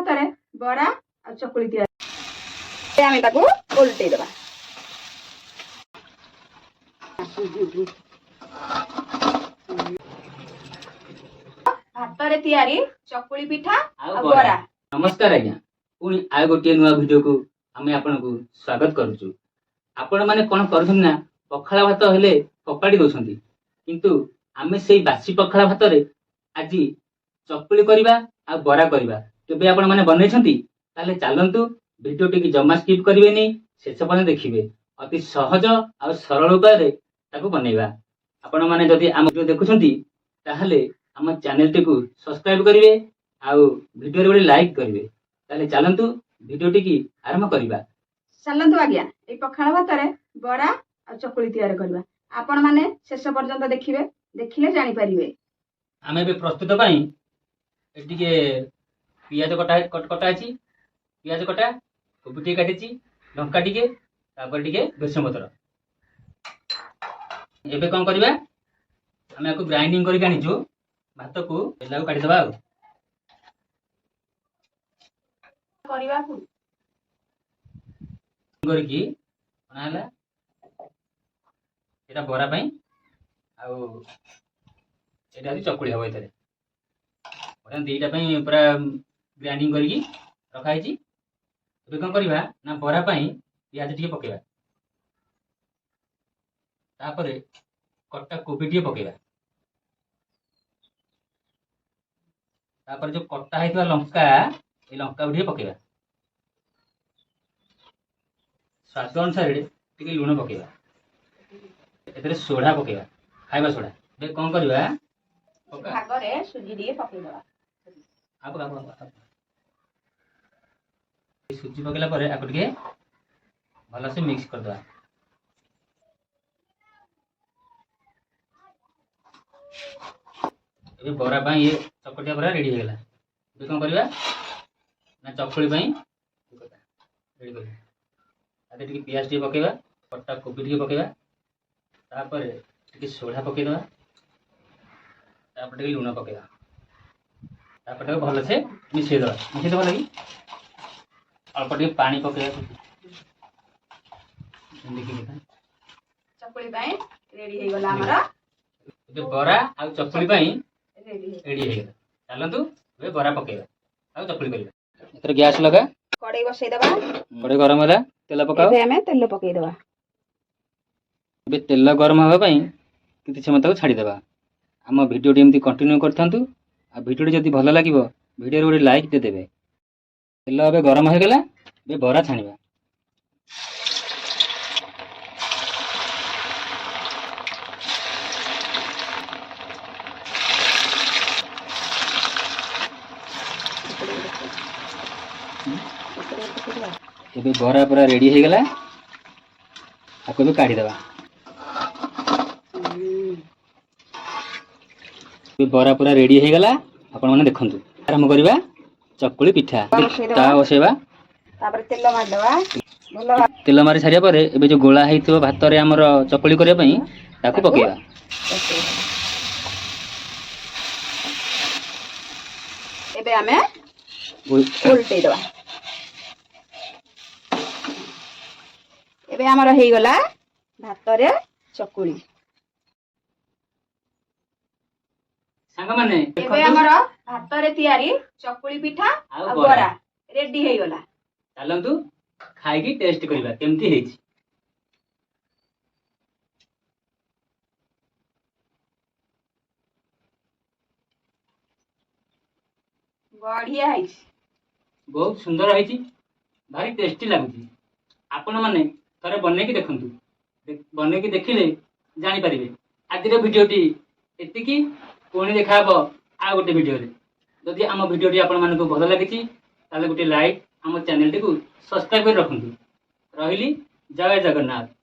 ଭାତରେ ବରା ଆଉ ଚକୁଳି ତିଆରି ଆମେ ତାକୁ ଓଲଟେଇ ଦେବା। ଭାତରେ ତିଆରି ଚକୁଳି ପିଠା ଆଉ ବରା। नमस्कार आज्ञा पुणी आउ गोटे नुआ वीडियो को आम आपको स्वागत करुचु। आपण मैंने कौन कर पखाला भात हेले फपाड़ी दौरान किंतु आम से बासी पखाला भात आज चकुली करवा आ बरा करवा केबे आपण मैंने बनई ताले चलतु वीडियो टी जमा स्किप करेंगे शेष पर्यंत देखिए अति सहज आ सरल उपाय बनइबा। आपण मैंने जदि आम वीडियो देखुंती ताहले आम चैनल टी को सब्सक्राइब करेंगे आउ वीडियो रे लाइक करेंगे। ताले चलतु वीडियो टी आरंभ करवा। चलतु आज्ञा ए पखाला भात बरा आ चकुली तैयार करवा। आपण माने शेष पर्यंत देखिए देखिले जानि परिबे। आमे बे प्रस्तुत पई एटिके पियाज कटा अछि पियाज कटा कोबी टी काटिछि लंका टिके तापर टिके भृषंग पत्र एबे कोन करबा आमे को ग्राइंडिंग करि कानिछु भात को लागू काटि दबा करबा को करकी बनाला एटा बरा पई आउ एटा हई चकुली हबो एतरे ओरा दीटा पई पूरा ग्राइंडिंग करकी रखा हैछि। एबे कोन करबा ना बरा पई पियाज टिके पकेबा तापरे कट्टा कोबी टिके पकेबा तापर जो कट्टा हैतवा लंका ए लंका टिके पकेबा स्वाद अनुसार टिके लूण पकेबा एतरे सोडा पकेबा खाइबा सोडा। बे कोन करबा भागरे सुजी दिए पके देबा। आप सुजी पकेला परे आको टिके भल से मिक्स कर दवा। ए बरा पई ये चकटिया बरा रेडी हो गला। बे कोन करबा ना चकुली पई रेडी कर आते टिके पियाज टिके पकेबा कट्टा कोबी टिके पकेबा तापर टिके सोडा पके दवा तापर टिके लूण पकेबा तापर भल से मिसई दवा लगी अल्प टिके पानी पकेबा चकुली पई रेडी हो गला हमरा ए बरा आ चकुली पई रेडी हो गला। चलतु ए बरा पकेबा आ चकुली करबा। एतर गैस लगा कड़ाई बसई देबा कड़े गरम होला तेल पकाओ एबे हमें तेल पकई देबा। बे तेल गरम होबा पई किति समय तक छाडी देबा। हम वीडियो टी एमती कंटिन्यू करथांतु आ वीडियो टी जदी भलो लागिवो वीडियो रे लाइक दे देबे। तेल अबे गरम हो गेला बे बरा छाणीबा एबे बरा पूरा रेडी हो गला आको भी काढी देबा। बरा पूरा रेडी हो गला आपण माने देखंतु आरंभ करबा चकुली पिठा ता बसेबा तापर तेल मार देबा भलो तेल मारी सारिया परे एबे जो गोला हेइथिबो भात रे हमर चकुली करिया पई ताकू पकेबा। एबे हमें उल्टे देबा। एबे हमर हेई गला भात रे चकुली सांग माने एबे हमर भात रे तयारी चकुली पिठा आ बरा रेडी हेई गला। चलंतु खाइकी टेस्ट करबा केमती हेछि। बढ़िया है बहुत सुंदर है भारी टेस्टी लगुच। आपण माने थरे बने की देखंतु बने की देखिले जानि परिबे। आज रे वीडियो टी एतिकी पुणी देखाबो आ गोटे वीडियो रे। जदि आम वीडियो टी आपण मानको भलो लागिछि ताले गोटे लाइक आम चैनल टी को सब्सक्राइब कर रखंतु। रहिली जय जगन्नाथ।